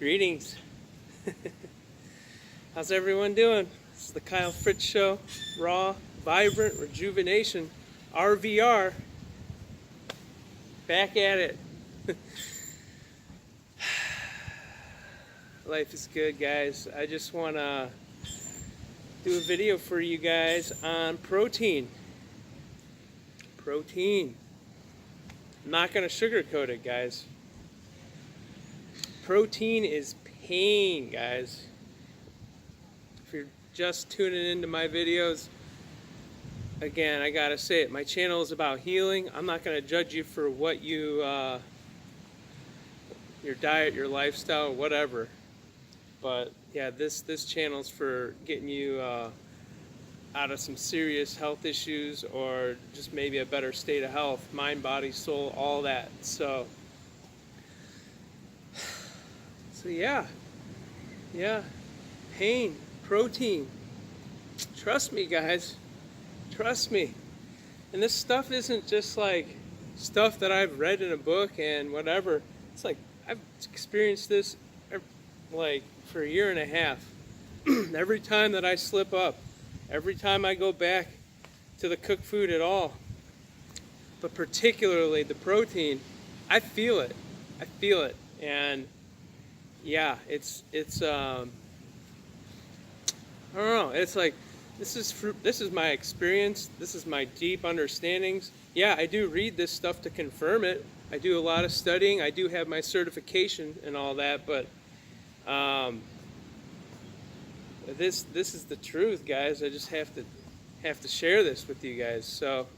Greetings. How's everyone doing? This is the Kyle Fritz Show. Raw, vibrant, rejuvenation. RVR. Back at it. Life is good, guys. I just want to do a video for you guys on protein. Protein. I'm not going to sugarcoat it, guys. Protein is pain, guys. If you're just tuning into my videos, again, I gotta say it, my channel is about healing. I'm not gonna judge you for what you, your diet, your lifestyle, whatever. But yeah, this channel's for getting you out of some serious health issues, or just maybe a better state of health, mind, body, soul, all that. So yeah, pain, protein. Trust me, guys. Trust me. And this stuff isn't just like stuff that I've read in a book and whatever. It's like I've experienced this like for a year and a half. Every time that I slip up, every time I go back to the cooked food at all, but particularly the protein, I feel it. I feel it. And yeah, it's I don't know. It's like this is my experience. This is my deep understandings. Yeah, I do read this stuff to confirm it. I do a lot of studying. I do have my certification and all that. But this is the truth, guys. I just have to share this with you guys. So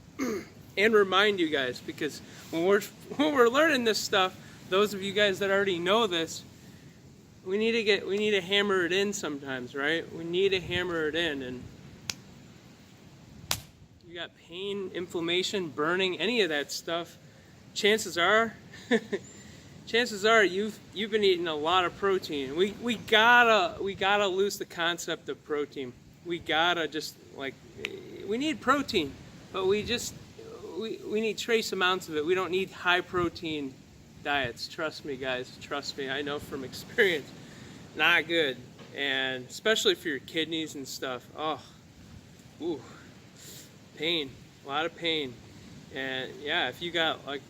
and remind you guys, because when we're learning this stuff, those of you guys that already know this, we need to hammer it in sometimes, right? We need to hammer it in. And you got pain, inflammation, burning, any of that stuff, chances are you've been eating a lot of protein. We gotta lose the concept of protein. We gotta just, like, we need protein, but we need trace amounts of it. We don't need high protein diets. Trust me, guys. Trust me. I know from experience. Not good. And especially for your kidneys and stuff. Oh, ooh, pain. A lot of pain. And yeah, if you got like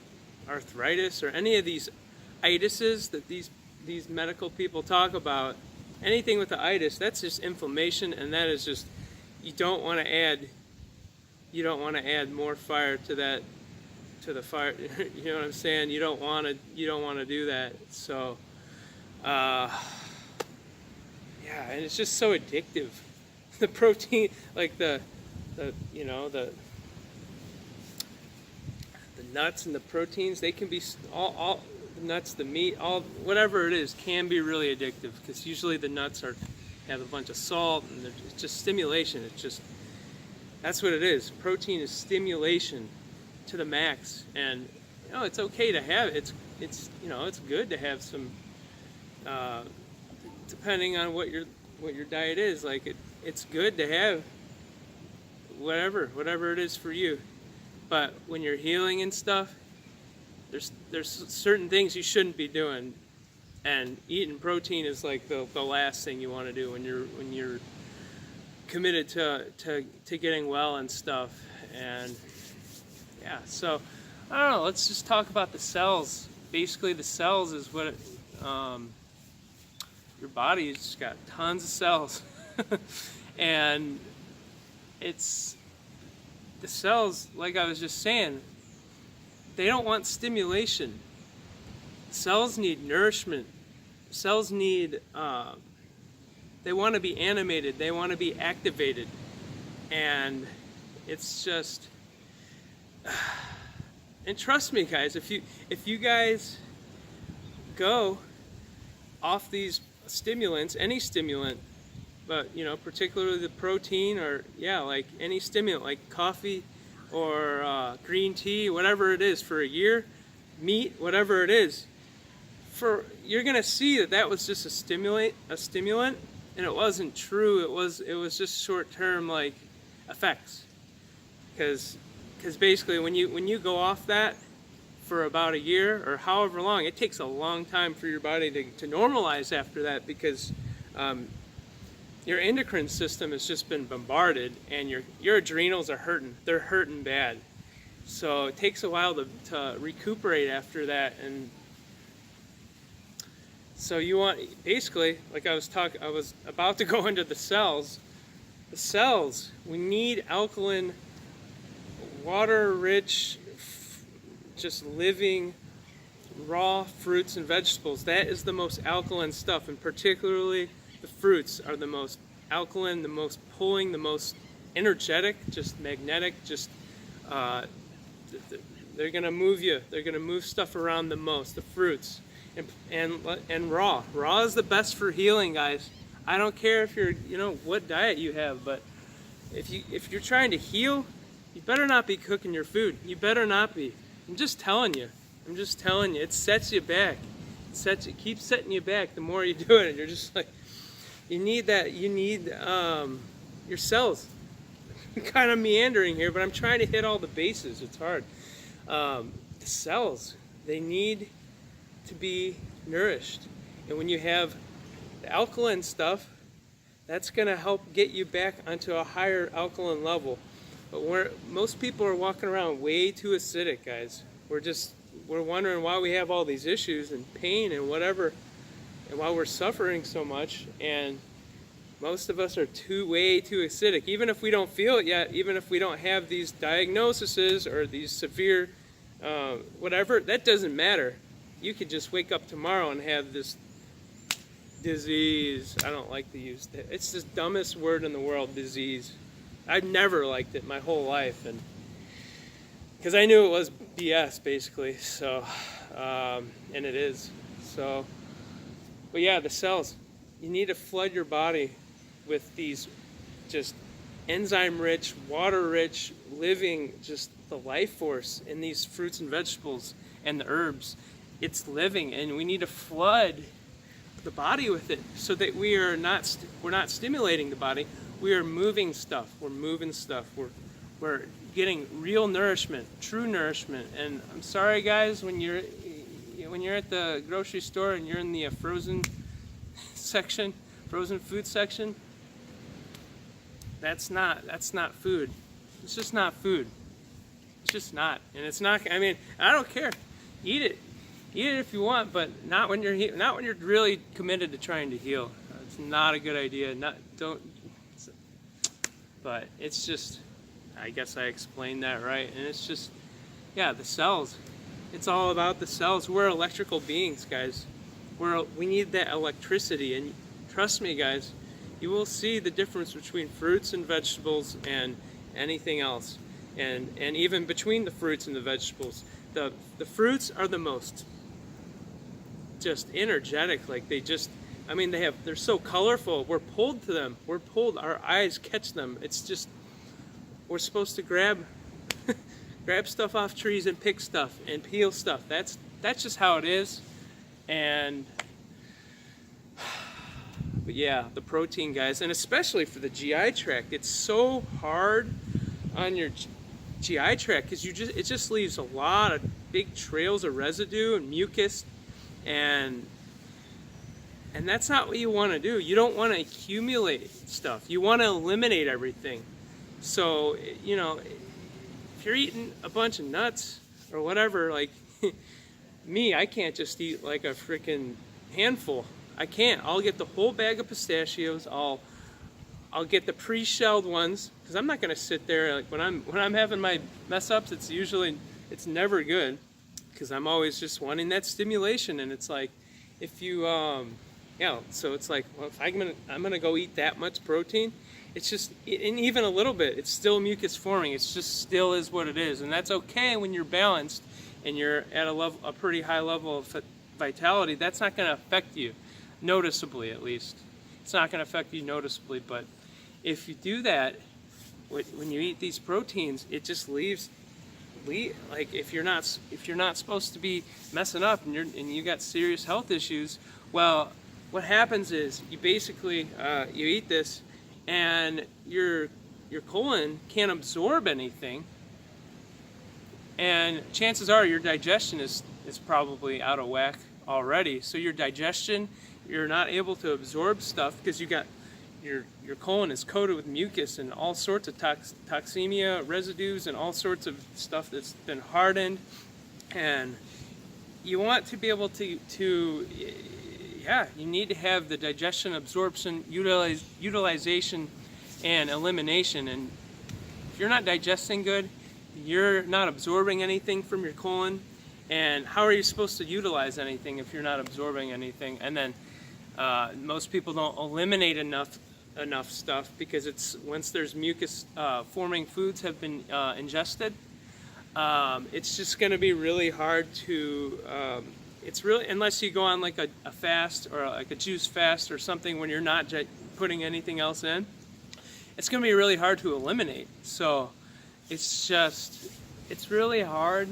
arthritis or any of these itises that these medical people talk about, anything with the itis, that's just inflammation, and that is just, you don't want to add more fire to that, to the fire. You know what I'm saying? You don't want to do that. So yeah, and it's just so addictive. The protein, like the nuts and the proteins, they can be all the nuts, the meat, all whatever it is can be really addictive, because usually the nuts have a bunch of salt, and it's just stimulation. It's just, that's what it is. Protein is stimulation to the max. And it's okay to have it. It's good to have some, depending on what your diet is. Like it's good to have whatever it is for you. But when you're healing and stuff, there's certain things you shouldn't be doing, and eating protein is like the last thing you want to do when you're committed to getting well and stuff. And yeah, so I don't know, let's just talk about the cells. Basically, the cells is what your body's got tons of cells. And it's the cells, like I was just saying, they don't want stimulation. Cells need nourishment. Cells need, they want to be animated, they want to be activated. And it's just, and trust me, guys, if you guys go off these stimulants, any stimulant, but particularly the protein, or yeah, like any stimulant, like coffee or green tea, whatever it is, for a year, meat, whatever it is, you're gonna see that was just a stimulant, and it wasn't true. It was just short-term like effects, because basically when you go off that for about a year or however long. It takes a long time for your body to normalize after that, because your endocrine system has just been bombarded, and your adrenals are hurting. They're hurting bad. So it takes a while to recuperate after that. And so you want, basically, like I was about to go into the cells. The cells, we need alkaline, water-rich, just living, raw fruits and vegetables. That is the most alkaline stuff, and particularly the fruits are the most alkaline, the most pulling, the most energetic, just magnetic, just they're gonna move you. They're gonna move stuff around the most. The fruits and raw. Raw is the best for healing, guys. I don't care if you're, what diet you have, but if you're trying to heal, you better not be cooking your food. You better not be. I'm just telling you. It sets you back. It keeps setting you back the more you do it. And you're just like, you need that. You need your cells. I'm kind of meandering here, but I'm trying to hit all the bases. It's hard. The cells, they need to be nourished. And when you have the alkaline stuff, that's going to help get you back onto a higher alkaline level. But most people are walking around way too acidic, guys. We're wondering why we have all these issues and pain and whatever, and why we're suffering so much. And most of us are way too acidic. Even if we don't feel it yet, even if we don't have these diagnoses or these severe whatever, that doesn't matter. You could just wake up tomorrow and have this disease. I don't like to use that. It's the dumbest word in the world, disease. I've never liked it my whole life, and because I knew it was BS, basically. So, and it is. So, but yeah, the cells. You need to flood your body with these just enzyme-rich, water-rich, living, just the life force in these fruits and vegetables and the herbs. It's living, and we need to flood the body with it so that we're not stimulating the body. We are moving stuff. We're moving stuff. We're getting real nourishment, true nourishment. And I'm sorry, guys, when you're at the grocery store and you're in the frozen section, frozen food section, that's not food. It's just not food. It's just not. And it's not. I mean, I don't care. Eat it if you want, but not when you're really committed to trying to heal. It's not a good idea. But it's just, I guess I explained that right. And it's just, yeah, the cells. It's all about the cells. We're electrical beings, guys. We need that electricity. And trust me, guys, you will see the difference between fruits and vegetables and anything else. And even between the fruits and the vegetables. The fruits are the most just energetic. Like they're so colorful. We're pulled to them. Our eyes catch them. It's just, we're supposed to grab stuff off trees and pick stuff and peel stuff. That's just how it is. But yeah, the protein, guys, and especially for the GI tract, it's so hard on your GI tract because it just leaves a lot of big trails of residue and mucus, and that's not what you want to do. You don't want to accumulate stuff. You want to eliminate everything. So, if you're eating a bunch of nuts or whatever, like me, I can't just eat like a freaking handful. I can't. I'll get the whole bag of pistachios. I'll get the pre-shelled ones because I'm not going to sit there like when I'm having my mess ups. It's never good because I'm always just wanting that stimulation, and it's like if you so it's like, well, if I'm gonna go eat that much protein, it's just, and even a little bit, it's still mucus forming. It's just still is what it is, and that's okay when you're balanced and you're at a pretty high level of vitality. That's not going to affect you noticeably, at least. It's not going to affect you noticeably, but if you do that, when you eat these proteins, it just leaves like if you're not supposed to be messing up and you got serious health issues, well, what happens is you basically you eat this and your colon can't absorb anything, And chances are your digestion is probably out of whack already. So your digestion, you're not able to absorb stuff because you got your colon is coated with mucus and all sorts of toxemia residues and all sorts of stuff that's been hardened. And you want to be able to yeah, you need to have the digestion, absorption, utilization, and elimination. And if you're not digesting good, you're not absorbing anything from your colon. And how are you supposed to utilize anything if you're not absorbing anything? And then most people don't eliminate enough stuff because it's once there's mucus forming foods have been ingested, it's just going to be really hard to it's really, unless you go on like a fast or like a juice fast or something when you're not putting anything else in, it's going to be really hard to eliminate. So it's really hard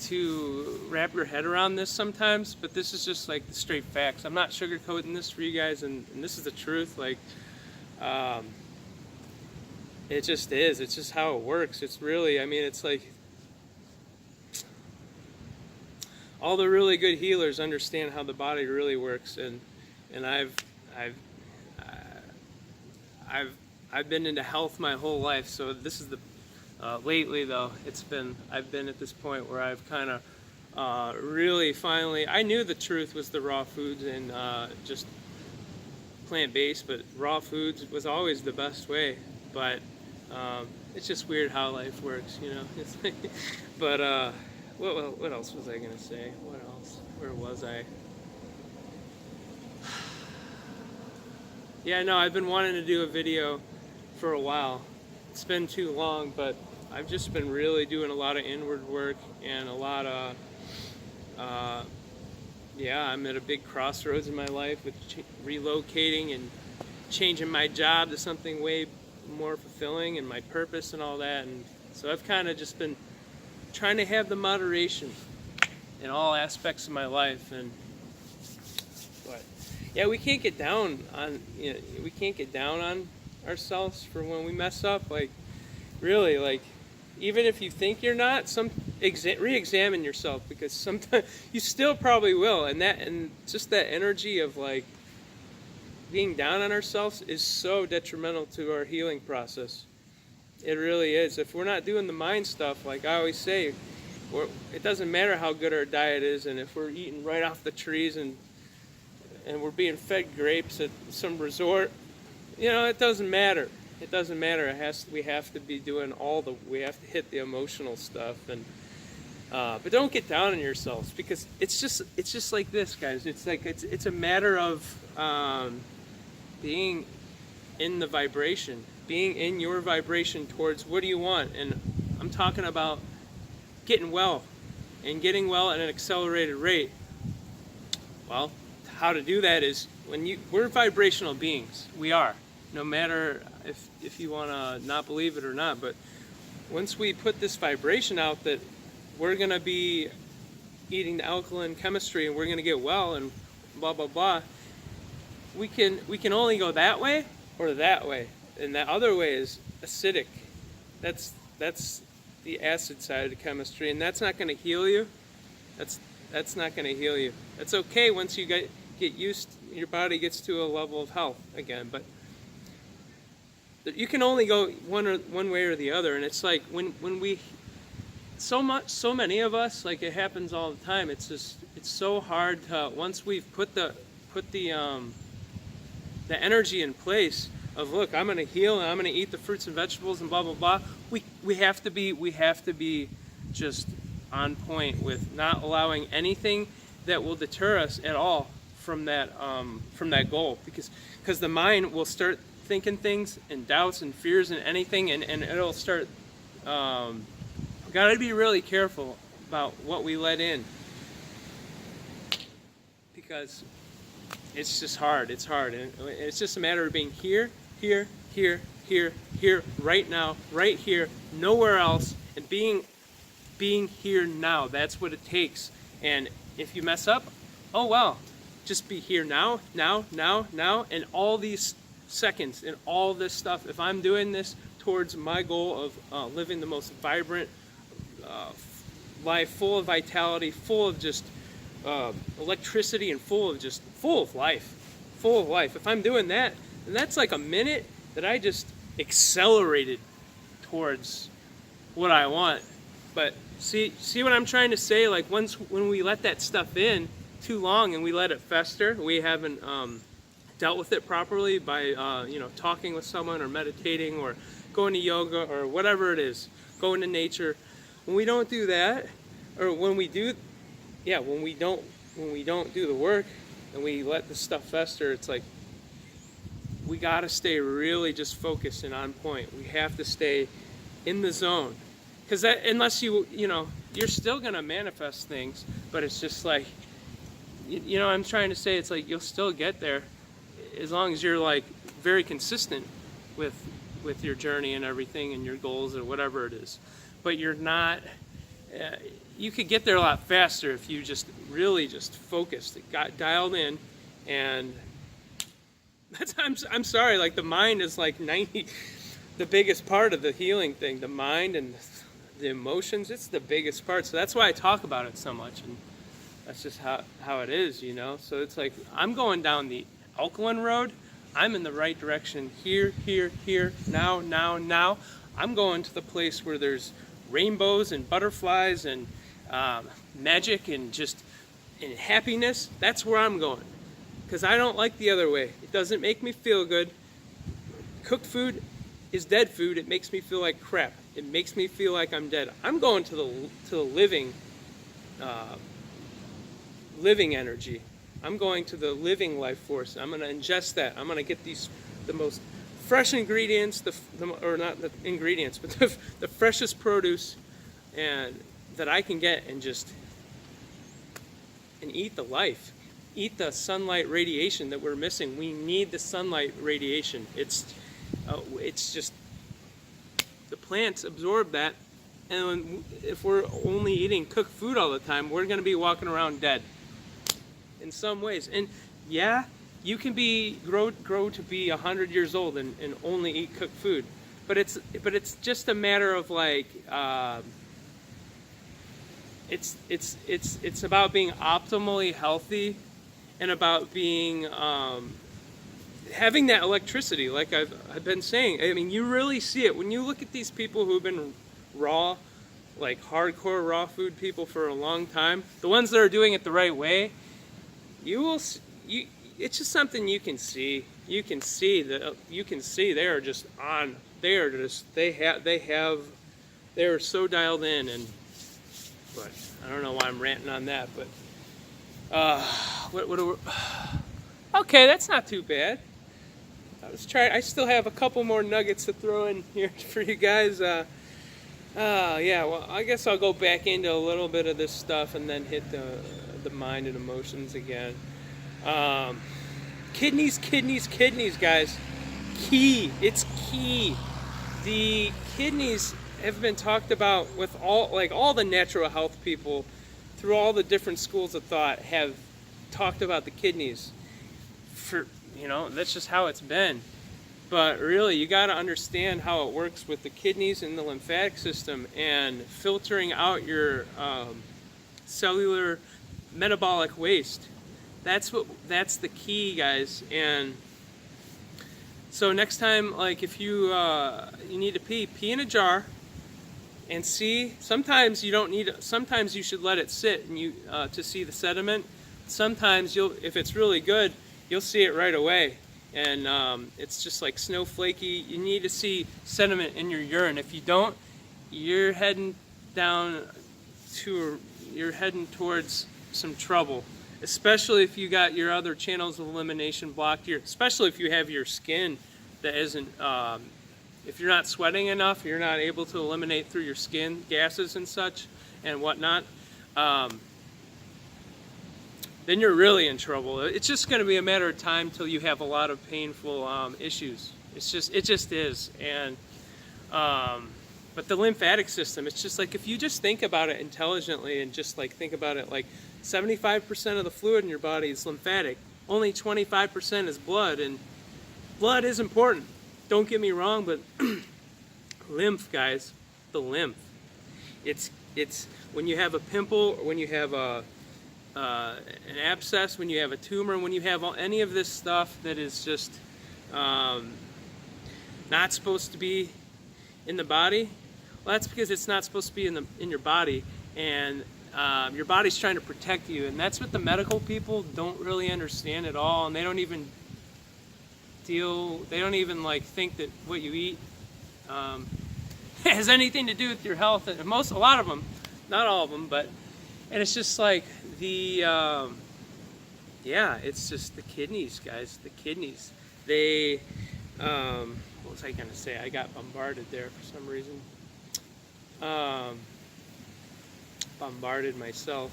to wrap your head around this sometimes, but this is just like the straight facts. I'm not sugarcoating this for you guys, and this is the truth. Like, it just is. It's just how it works. It's really, I mean, it's like all the really good healers understand how the body really works, and I've been into health my whole life. So this is the lately though, I've been at this point where I've kind of really finally, I knew the truth was the raw foods and just plant-based, but raw foods was always the best way. But it's just weird how life works, you know. It's like, but what else was I gonna say? What else? Where was I? Yeah, no, I've been wanting to do a video for a while. It's been too long, but I've just been really doing a lot of inward work and a lot of, yeah, I'm at a big crossroads in my life with relocating and changing my job to something way more fulfilling and my purpose and all that. And so I've kind of just been trying to have the moderation in all aspects of my life. And but yeah, we can't get down on, you know, we can't get down on ourselves for when we mess up. Like, really, like, even if you think you're not, re-examine yourself, because sometimes you still probably will. And just that energy of like being down on ourselves is so detrimental to our healing process. It really is. If we're not doing the mind stuff, like I always say, it doesn't matter how good our diet is, and if we're eating right off the trees and we're being fed grapes at some resort, you know, it doesn't matter. It doesn't matter. We have to be doing we have to hit the emotional stuff, and but don't get down on yourselves, because it's just like this, guys. It's like it's a matter of being in the vibration, being in your vibration towards what do you want. And I'm talking about getting well, and getting well at an accelerated rate. Well, how to do that is we're vibrational beings. We are. No matter if you want to not believe it or not, but once we put this vibration out that we're going to be eating the alkaline chemistry and we're going to get well and blah blah blah, we can only go that way or that way, and that other way is acidic. That's the acid side of the chemistry, and that's not going to heal you. That's not going to heal you. It's okay once you get used, your body gets to a level of health again, but you can only go one way or the other. And it's like when we so many of us, like, it happens all the time. It's so hard to, once we've put the energy in place of, look, I'm going to heal and I'm going to eat the fruits and vegetables and blah blah blah, we have to be just on point with not allowing anything that will deter us at all from that goal, because the mind will start thinking things and doubts and fears and anything, and it'll start. Got to be really careful about what we let in, because it's just hard. It's hard, and it's just a matter of being here, right now, right here, nowhere else, and being here now. That's what it takes. And if you mess up, oh well, just be here now, and all these seconds and all this stuff. If I'm doing this towards my goal of living the most vibrant, life, full of vitality, full of just electricity, and full of life, full of life. If I'm doing that, then that's like a minute that I just accelerated towards what I want. But see what I'm trying to say? Like when we let that stuff in too long and we let it fester, we haven't dealt with it properly by talking with someone or meditating or going to yoga or whatever it is, going to nature. When we don't do that, or when we don't do the work and we let the stuff fester, it's like we got to stay really just focused and on point. We have to stay in the zone, because that, unless you're still going to manifest things, but it's just like, I'm trying to say, it's like you'll still get there as long as you're like very consistent with your journey and everything and your goals or whatever it is. But you're not, you could get there a lot faster if you just really just focused, got dialed in. And that's, I'm sorry, like the mind is like the biggest part of the healing thing. The mind and the emotions, it's the biggest part. So that's why I talk about it so much. And that's just how it is, So it's like I'm going down the alkaline road. I'm in the right direction here, now. I'm going to the place where there's rainbows and butterflies and magic and just and happiness. That's where I'm going, because I don't like the other way. It doesn't make me feel good. Cooked food is dead food. It makes me feel like crap. It makes me feel like I'm dead. I'm going to the living energy. I'm going to the living life force. I'm going to ingest that. I'm going to get the most fresh ingredients, or not the ingredients, but the freshest produce and that I can get, and eat the life. Eat the sunlight radiation that we're missing. We need the sunlight radiation. It's just the plants absorb that, and if we're only eating cooked food all the time, we're going to be walking around dead in some ways. And yeah, you can grow to be 100 years old and only eat cooked food, but it's just a matter of like it's about being optimally healthy, and about being having that electricity, like I've been saying. I mean, you really see it when you look at these people who've been raw, like hardcore raw food people for a long time. The ones that are doing it the right way, it's just something you can see. You can see they are just on. They are so dialed in. And but I don't know why I'm ranting on that. But okay, that's not too bad. I still have a couple more nuggets to throw in here for you guys. Yeah, well, I guess I'll go back into a little bit of this stuff and then hit the mind and emotions again. Kidneys, guys. It's key. The kidneys have been talked about with all the natural health people through all the different schools of thought have talked about the kidneys. That's just how it's been. But really, you got to understand how it works with the kidneys and the lymphatic system, and filtering out your cellular metabolic waste. That's the key, guys. And so next time, like if you need to pee in a jar, and see. Sometimes you don't need. Sometimes you should let it sit and to see the sediment. Sometimes if it's really good, you'll see it right away. And it's just like snowflakey. You need to see sediment in your urine. If you don't, you're heading towards some trouble. Especially if you got your other channels of elimination blocked. Especially if you have your skin that isn't. If you're not sweating enough, you're not able to eliminate through your skin gases and such and whatnot. Then you're really in trouble. It's just going to be a matter of time till you have a lot of painful issues. It just is. And but the lymphatic system, it's just like if you just think about it intelligently and just like think about it like 75% of the fluid in your body is lymphatic. Only 25% is blood, and blood is important. Don't get me wrong, but lymph, guys, the lymph, it's It's when you have a pimple, or when you have an abscess, when you have a tumor, when you have any of this stuff that is just not supposed to be in the body. Well, that's because it's not supposed to be in your body, and your body's trying to protect you, and that's what the medical people don't really understand at all, and they don't even like think that what you eat has anything to do with your health. And a lot of them, not all of them, and it's just like it's just the kidneys, guys. The kidneys. They, what was I gonna say? I got bombarded there for some reason. Bombarded myself.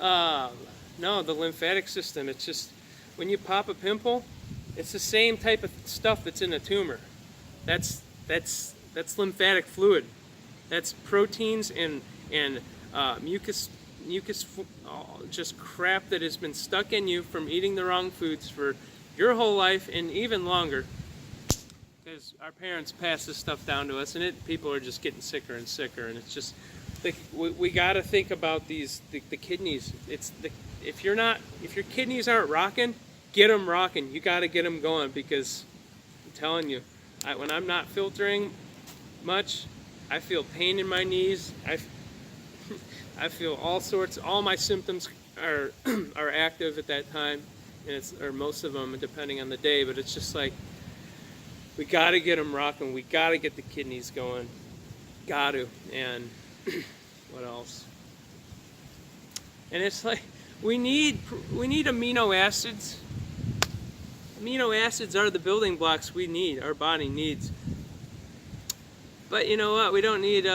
No, the lymphatic system. It's just when you pop a pimple, it's the same type of stuff that's in a tumor. That's lymphatic fluid. That's proteins and mucus, just crap that has been stuck in you from eating the wrong foods for your whole life and even longer. Because our parents passed this stuff down to us, and people are just getting sicker and sicker, and it's just we got to think about the kidneys. If your kidneys aren't rocking, get them rocking. You got to get them going, because I'm telling you, when I'm not filtering much, I feel pain in my knees. I feel all sorts. All my symptoms are active at that time, and or most of them, depending on the day. But it's just like we got to get them rocking. We got to get the kidneys going. Got to. And what else? And it's like we need amino acids. Amino acids are the building blocks our body needs. But you know what? We don't need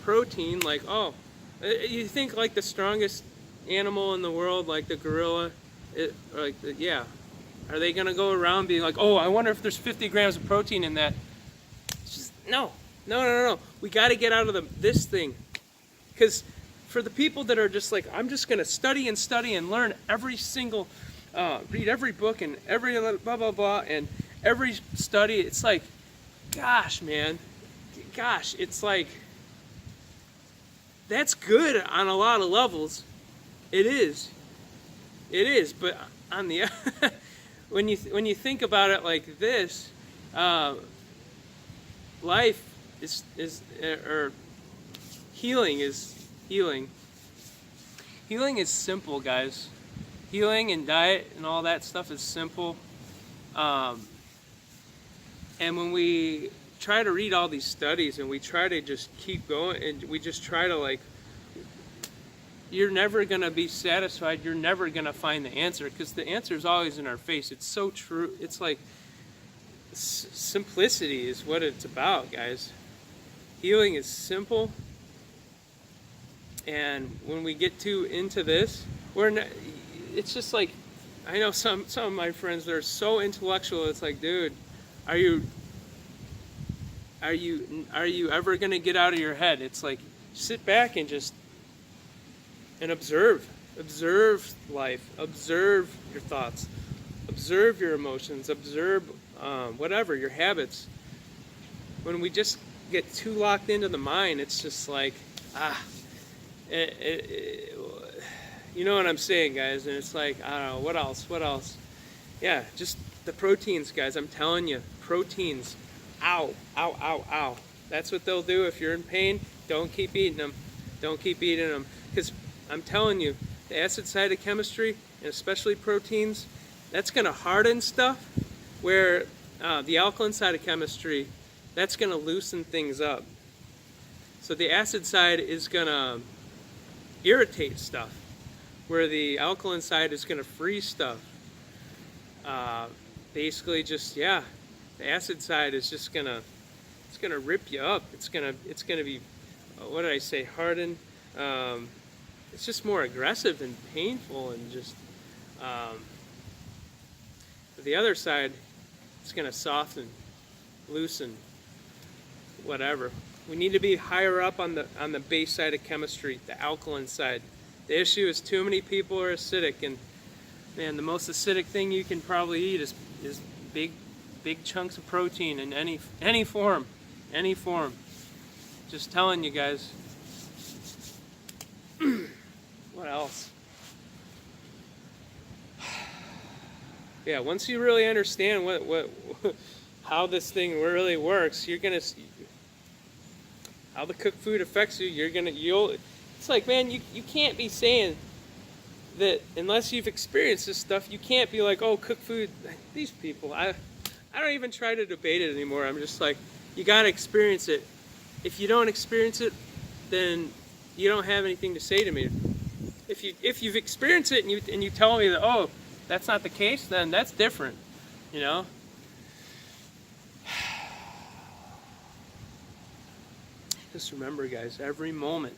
protein. Like, you think like the strongest animal in the world, like the gorilla, are they gonna go around being like, I wonder if there's 50 grams of protein in that? It's just, no. We got to get out of this thing, because for the people that are just like, I'm just gonna study and learn every single, read every book and every blah blah blah and every study, it's like, gosh, it's like, that's good on a lot of levels. It is, but on the when you think about it like this, life or healing is healing. Healing is simple, guys. Healing and diet and all that stuff is simple. And when we try to read all these studies and we try to just keep going and we just try to you're never going to be satisfied. You're never going to find the answer, because the answer is always in our face. It's so true. It's like simplicity is what it's about, guys. Healing is simple. And when we get too into this, it's just like, I know some of my friends that are so intellectual. It's like, dude, are you ever going to get out of your head? It's like, sit back and just observe life, observe your thoughts, observe your emotions, observe whatever, your habits. When we just get too locked into the mind, it's just like, you know what I'm saying, guys? And it's like, I don't know, what else? Yeah, just the proteins, guys. I'm telling you, proteins. Ow. That's what they'll do. If you're in pain, don't keep eating them. Because I'm telling you, the acid side of chemistry, and especially proteins, that's going to harden stuff, where the alkaline side of chemistry, that's going to loosen things up. So the acid side is going to irritate stuff, where the alkaline side is going to freeze stuff. Basically just, the acid side is just going to rip you up. It's going to be, what did I say, hardened. It's just more aggressive and painful, and just the other side, it's going to soften, loosen, whatever. We need to be higher up on the base side of chemistry, the alkaline side. The issue is too many people are acidic, and man, the most acidic thing you can probably eat is big chunks of protein in any form. Just telling you guys. What else? Yeah, once you really understand what how this thing really works, you're gonna see how the cooked food affects you. You'll. It's like, man, you can't be saying that unless you've experienced this stuff. You can't be like, oh, cooked food. These people, I don't even try to debate it anymore. I'm just like, you gotta experience it. If you don't experience it, then you don't have anything to say to me. If you've experienced it and you tell me that, oh, that's not the case, then that's different, you know. Just remember, guys, every moment,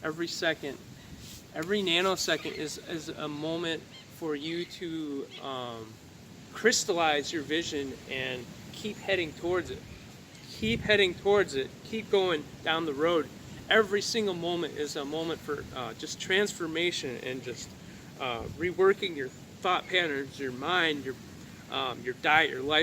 every second, every nanosecond is a moment for you to crystallize your vision and keep heading towards it. Keep heading towards it. Keep going down the road. Every single moment is a moment for just transformation and just reworking your thought patterns, your mind, your diet, your life.